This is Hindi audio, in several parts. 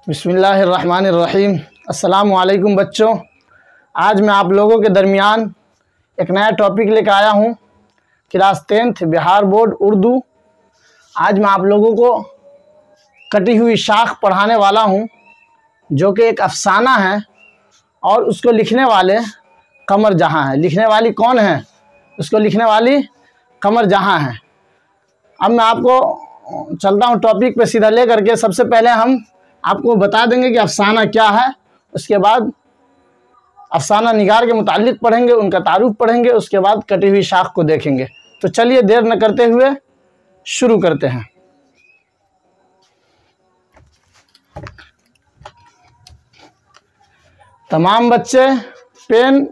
बिस्मिल्लाहिर्रहमानिर्रहीम। अस्सलामु अलैकुम बच्चों। आज मैं आप लोगों के दरमियान एक नया टॉपिक लेकर आया हूँ, class 10th Bihar board Urdu. आज मैं आप लोगों को कटी हुई शाख पढ़ाने वाला हूँ, जो कि एक अफसाना है और उसको लिखने वाले कमर जहाँ है। लिखने वाली कौन है? उसको लिखने वाली कमर जहाँ है। अब मैं आपको चलता हूँ टॉपिक पे सीधा ले करके। सबसे पहले हम आपको बता देंगे कि अफसाना क्या है, उसके बाद अफसाना निगार के मुतालिक पढ़ेंगे, उनका तारुफ पढ़ेंगे, उसके बाद कटी हुई शाख को देखेंगे। तो चलिए देर न करते हुए शुरू करते हैं। तमाम बच्चे पेन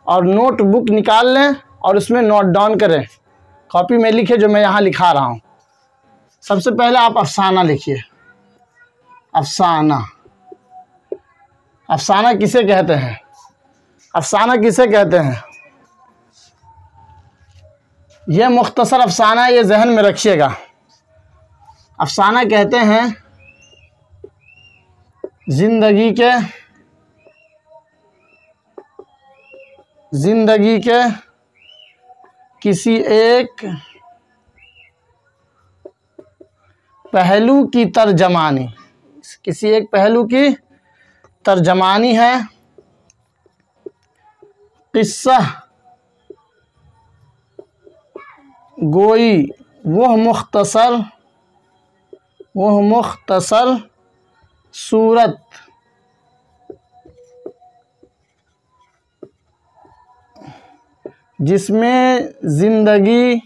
और नोटबुक निकाल लें और उसमें नोट डाउन करें। कॉपी में लिखे जो मैं यहाँ लिखा रहा हूँ। सबसे पहले आप अफसाना लिखिए। अफसाना, अफसाना किसे कहते हैं? अफसाना किसे कहते हैं? यह मुख्तसर अफसाना, ये जहन में रखिएगा। अफसाना कहते हैं जिंदगी के किसी एक पहलू की तर्जमानी, किसी एक पहलू की तर्जमानी है। किस्सा गोई वह मुख्तसर सूरत जिसमें ज़िंदगी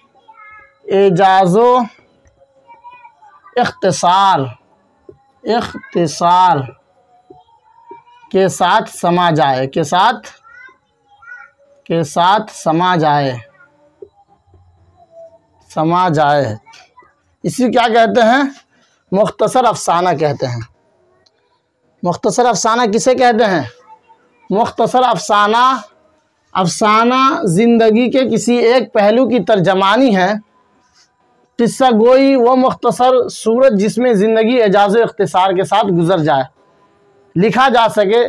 एजाज़ो इख्तिसार के साथ समा जाए, के साथ समा जाए। इसी क्या कहते हैं? मुख्तसर अफसाना कहते हैं। मुख्तसर अफसाना किसे कहते हैं? मुख्तसर अफसाना, अफसाना ज़िंदगी के किसी एक पहलू की तर्जमानी है। किस्सा गोई वो मुख्तसर सूरत जिसमें ज़िंदगी एजाज़ो इख्तिसार के साथ गुजर जाए, लिखा जा सके।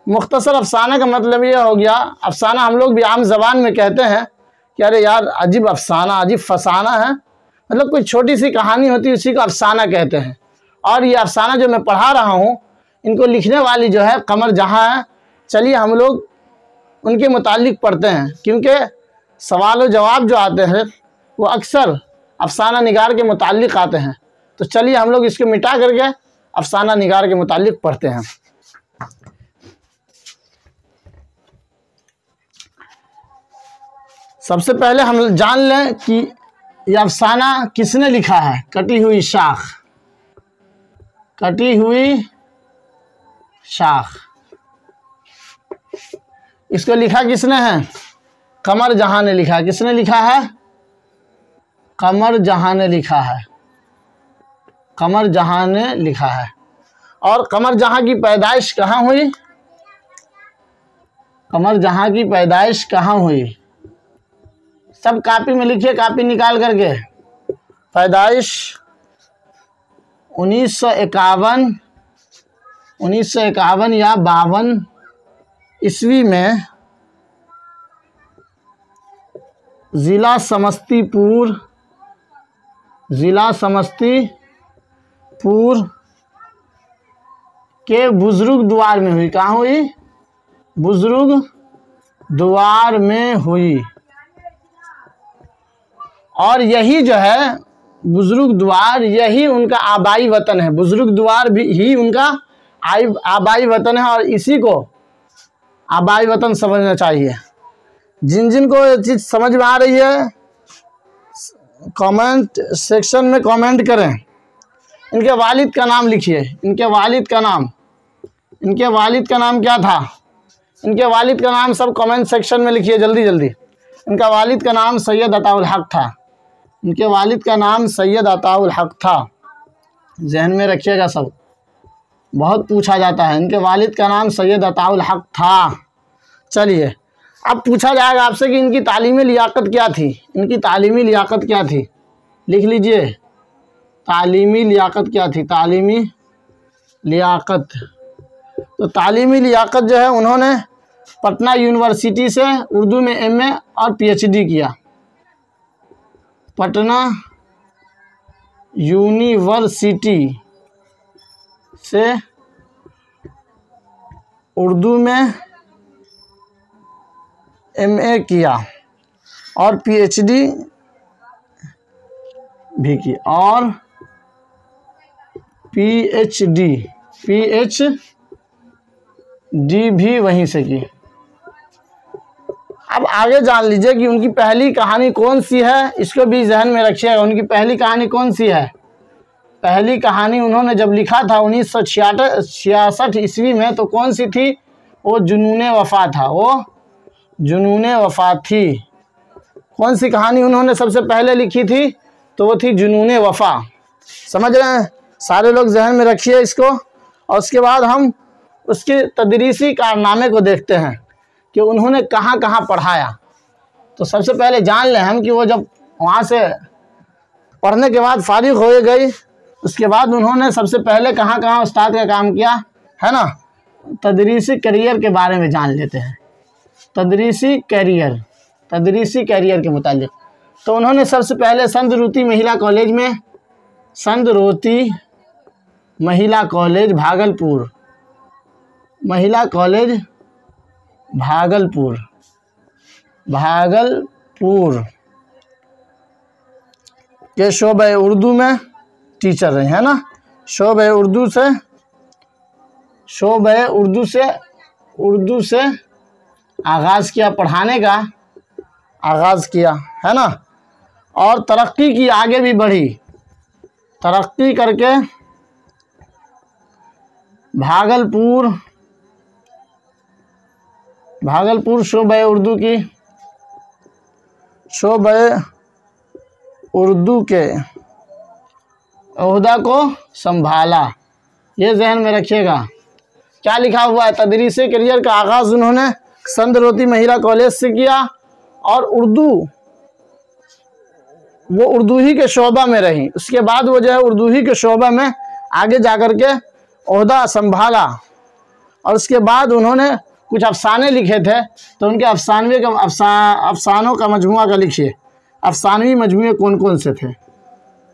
मुख्तसर अफसाना का मतलब ये हो गया, अफसाना हम लोग भी आम ज़बान में कहते हैं कि अरे यार अजीब अफसाना, अजीब फसाना है, मतलब कोई छोटी सी कहानी होती है, उसी को अफसाना कहते हैं। और ये अफसाना जो मैं पढ़ा रहा हूँ, इनको लिखने वाली जो है कमर जहाँ है। चलिए हम लोग उनके मुतालिक पढ़ते हैं, क्योंकि सवाल व जवाब जो आते हैं वो अक्सर अफसाना निगार के मुतालिक आते हैं। तो चलिए हम लोग इसको मिटा करके अफसाना निगार के मुतालिक पढ़ते हैं। सबसे पहले हम जान लें कि यह अफसाना किसने लिखा है। कटी हुई शाख, कटी हुई शाख, इसको लिखा किसने है? कमर जहाँ ने लिखा। किसने लिखा है? कमर जहाँ ने लिखा है। कमर जहाँ ने लिखा है। और कमर जहाँ की पैदाइश कहाँ हुई? कमर जहाँ की पैदाइश कहाँ हुई? सब कॉपी में लिखिए, कॉपी निकाल करके। पैदाइश 1951 या 52 ईस्वी में ज़िला समस्तीपुर के बुजुर्ग द्वार में हुई। कहाँ हुई? बुजुर्ग द्वार में हुई। और यही जो है बुजुर्ग द्वार, यही उनका आबाई वतन है। बुजुर्ग द्वार भी ही उनका आबाई वतन है, और इसी को आबाई वतन समझना चाहिए। जिन जिन को ये चीज़ समझ में आ रही है, कमेंट सेक्शन में कमेंट करें। इनके वालिद का नाम लिखिए। इनके वालिद का नाम क्या था? इनके वालिद का नाम सब कमेंट सेक्शन में लिखिए, जल्दी जल्दी। इनका वालिद का नाम सैयद अताउल हक था। इनके वालिद का नाम सैयद अताउल हक था। जहन में रखिएगा, सब बहुत पूछा जाता है। इनके वालिद का नाम सैयद अताउल हक था। चलिए अब पूछा जाएगा आपसे कि इनकी तालीमी लियाकत क्या थी। इनकी तालीमी लियाकत क्या थी? लिख लीजिए, तालीमी लियाकत क्या थी? तालीमी लियाकत। तो तालीमी लियाकत जो है उन्होंने पटना यूनिवर्सिटी से उर्दू में एमए और पीएचडी किया। पटना यूनिवर्सिटी से उर्दू में एमए किया और पीएचडी भी की और पीएचडी भी वहीं से की। अब आगे जान लीजिए कि उनकी पहली कहानी कौन सी है, इसको भी जहन में रखिएगा। उनकी पहली कहानी कौन सी है? पहली कहानी उन्होंने जब लिखा था 1966 ईस्वी में, तो कौन सी थी? वो जुनून वफा था। वो जुनून वफा थी। कौन सी कहानी उन्होंने सबसे पहले लिखी थी? तो वो थी जुनून वफा। समझ रहे हैं? सारे लोग जहन में रखिए इसको। और उसके बाद हम उसके तदरीसी कारनामे को देखते हैं कि उन्होंने कहाँ कहाँ पढ़ाया। तो सबसे पहले जान लें हम कि वो जब वहाँ से पढ़ने के बाद फारिग हो गई, उसके बाद उन्होंने सबसे पहले कहाँ कहाँ उस्ताद का काम किया, है ना। तदरीसी करियर के बारे में जान लेते हैं। तदरीसी करियर के मुतालिक तो उन्होंने सबसे पहले संदरोती महिला कॉलेज में, संदरोती महिला कॉलेज भागलपुर, महिला कॉलेज भागलपुर के शोबे उर्दू में टीचर रहे, है ना। शोबे उर्दू से आगाज़ किया, पढ़ाने का आगाज़ किया, है ना। और तरक्की की, आगे भी बढ़ी, तरक्की करके भागलपुर शोबे उर्दू के ओहदा को संभाला। ये जहन में रखिएगा। क्या लिखा हुआ है? तदरीसी करियर का आगाज़ उन्होंने संदरोती महिला कॉलेज से किया और वो उर्दू ही के शोबा में रही। उसके बाद वो जो है उर्दू ही के शोबा में आगे जाकर के ओहदा संभाला। और उसके बाद उन्होंने कुछ अफसाने लिखे थे, तो उनके अफसानों का मजमुआ का लिखिए। अफसानवी मजमुए कौन कौन से थे?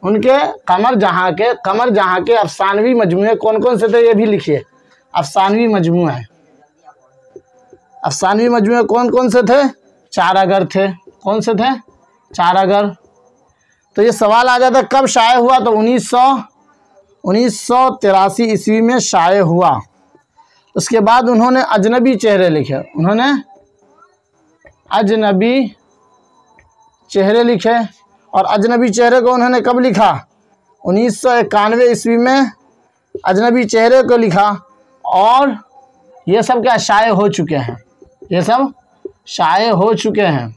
उनके कमर जहाँ के अफसानवी मजमुए कौन कौन से थे, ये भी लिखिए। अफसानवी मजमुआ है। अफसानवी मजमुए कौन कौन से थे? चार अगर थे। कौन से थे? चार अगर। तो ये सवाल आ जाता कब शाये हुआ? तो 1983 ईस्वी में शाये हुआ। उसके बाद उन्होंने अजनबी चेहरे लिखे। उन्होंने अजनबी चेहरे लिखे और अजनबी चेहरे को उन्होंने कब लिखा? 1991 ईस्वी में अजनबी चेहरे को लिखा। और ये सब क्या शाये हो चुके हैं? ये सब शाये हो चुके हैं।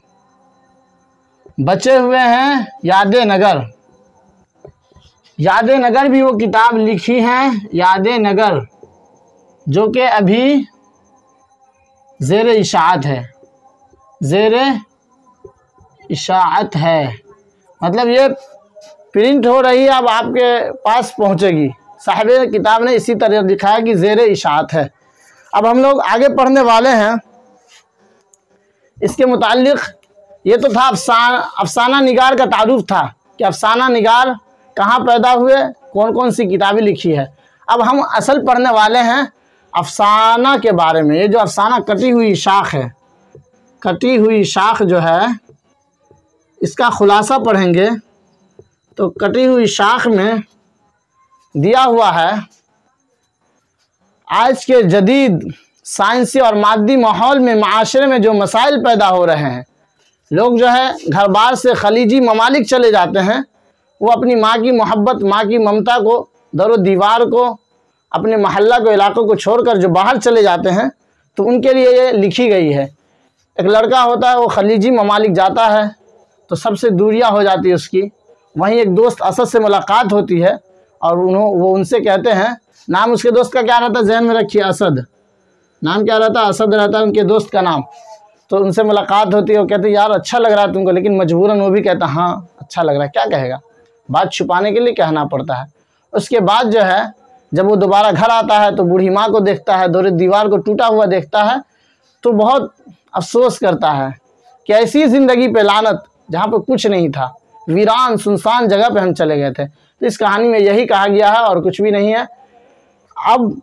बचे हुए हैं यादे नगर। यादे नगर भी वो किताब लिखी हैं, यादे नगर, जो कि अभी ज़ेर इशाअत है। ज़ेर इशाअत है मतलब ये प्रिंट हो रही है, अब आपके पास पहुंचेगी। साहिब किताब ने इसी तरह लिखा है कि ज़ेर इशाअत है। अब हम लोग आगे पढ़ने वाले हैं। इसके मुतालिक ये तो था अफसाना निगार का तारुफ था कि अफसाना निगार कहाँ पैदा हुए, कौन कौन सी किताबें लिखी है। अब हम असल पढ़ने वाले हैं अफसाना के बारे में। ये जो अफसाना कटी हुई शाख है, कटी हुई शाख जो है, इसका खुलासा पढ़ेंगे तो कटी हुई शाख में दिया हुआ है आज के जदीद साइंसी और मादी माहौल में माशरे में जो मसाइल पैदा हो रहे हैं। लोग जो है घर बार से खलीजी ममालिक चले जाते हैं। वो अपनी माँ की मोहब्बत, माँ की ममता को, दरो दीवार को, अपने महल्ला को, इलाकों को छोड़कर जो बाहर चले जाते हैं, तो उनके लिए ये लिखी गई है। एक लड़का होता है, वो खलीजी ममालिक जाता है तो सबसे दूरियां हो जाती है उसकी। वहीं एक दोस्त असद से मुलाकात होती है और वो उनसे कहते हैं, नाम उसके दोस्त का क्या रहता है, जहन में रखिए, असद। नाम क्या रहता है? असद रहता है उनके दोस्त का नाम। तो उनसे मुलाकात होती है, वो कहते यार अच्छा लग रहा है तुमको, लेकिन मजबूरन वो भी कहता हाँ अच्छा लग रहा है, क्या कहेगा, बात छुपाने के लिए कहना पड़ता है। उसके बाद जो है जब वो दोबारा घर आता है तो बूढ़ी माँ को देखता है, दोहरे दीवार को टूटा हुआ देखता है, तो बहुत अफसोस करता है कि ऐसी ज़िंदगी पे लानत जहाँ पे कुछ नहीं था, वीरान सुनसान जगह पे हम चले गए थे। तो इस कहानी में यही कहा गया है और कुछ भी नहीं है। अब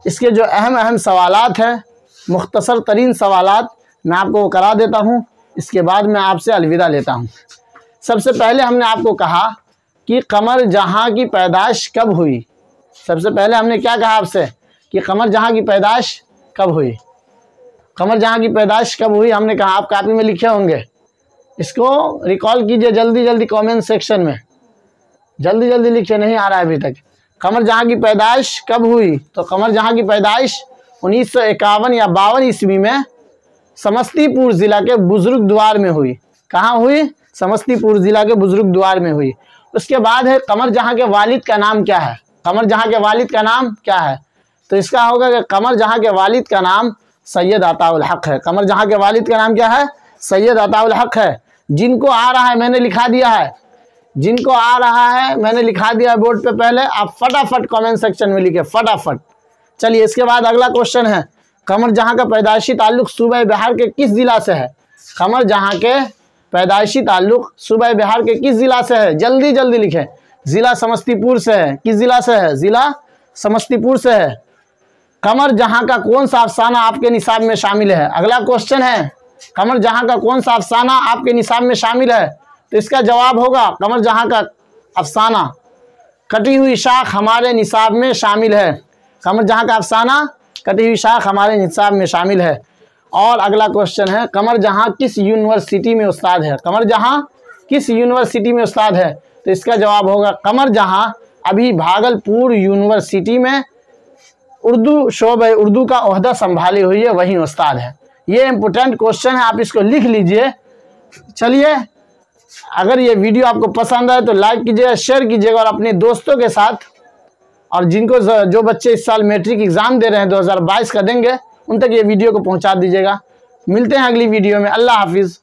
इसके जो अहम सवालात हैं, मुख्तसर तरीन सवालात मैं आपको करा देता हूँ, इसके बाद मैं आपसे अलविदा लेता हूँ। सबसे पहले हमने आपको कहा कि कमर जहाँ की पैदाइश कब हुई। सबसे पहले हमने क्या कहा आपसे कि कमर जहाँ की पैदाइश कब हुई। कमर जहाँ की पैदाइश कब हुई हमने कहा, आप कापी में लिखे होंगे, इसको रिकॉल कीजिए जल्दी जल्दी कमेंट सेक्शन में, जल्दी जल्दी लिखिए, नहीं आ रहा है अभी तक। कमर जहाँ की पैदाइश कब हुई? तो कमर जहाँ की पैदाइश 1951 या 52 ईस्वी में समस्तीपुर ज़िला के बुजुर्ग द्वार में हुई। कहाँ हुई? समस्तीपुर ज़िला के बुजुर्ग द्वार में हुई। उसके बाद है कमर जहाँ के वालिद का नाम क्या है? कमर जहाँ के वालिद का नाम क्या है? तो इसका होगा कि कमर जहाँ के वालिद का नाम सैयद अताउल हक है। कमर जहाँ के वालिद का नाम क्या है? सैयद अताउल हक है। जिनको आ रहा है मैंने लिखा दिया है, जिनको आ रहा है मैंने लिखा दिया है बोर्ड पे, पहले आप फटाफट कमेंट सेक्शन में लिखे फटाफट। चलिए इसके बाद अगला क्वेश्चन है, कमर जहाँ का पैदाइशी ताल्लुक सूबा बिहार के किस ज़िला से है? कमर जहाँ के पैदाइशी ताल्लुक सूबा बिहार के किस ज़िला से है? जल्दी जल्दी लिखें। ज़िला समस्तीपुर से है। किस ज़िला से है? ज़िला समस्तीपुर से है। कमर जहाँ का कौन सा अफसाना आपके निसाब में शामिल है? अगला क्वेश्चन है, कमर जहाँ का कौन सा अफसाना आपके निसाब में शामिल है? तो इसका जवाब होगा कमर जहाँ का अफसाना कटी हुई शाख हमारे निसाब में शामिल है। कमर जहाँ का अफसाना कटी हुई शाख हमारे निसाब में शामिल है। और अगला क्वेश्चन है, कमर जहाँ किस यूनिवर्सिटी में उस्ताद है? कमर जहाँ किस यूनिवर्सिटी में उस्ताद है? तो इसका जवाब होगा कमर जहाँ अभी भागलपुर यूनिवर्सिटी में उर्दू शोबे उर्दू का ओहदा संभाली हुई है, वहीं उस्ताद है। ये इम्पोर्टेंट क्वेश्चन है, आप इसको लिख लीजिए। चलिए, अगर ये वीडियो आपको पसंद आए तो लाइक कीजिएगा, शेयर कीजिएगा और अपने दोस्तों के साथ, और जिनको जो बच्चे इस साल मैट्रिक एग्ज़ाम दे रहे हैं 2022 का देंगे, उन तक ये वीडियो को पहुंचा दीजिएगा। मिलते हैं अगली वीडियो में। अल्लाह हाफिज़।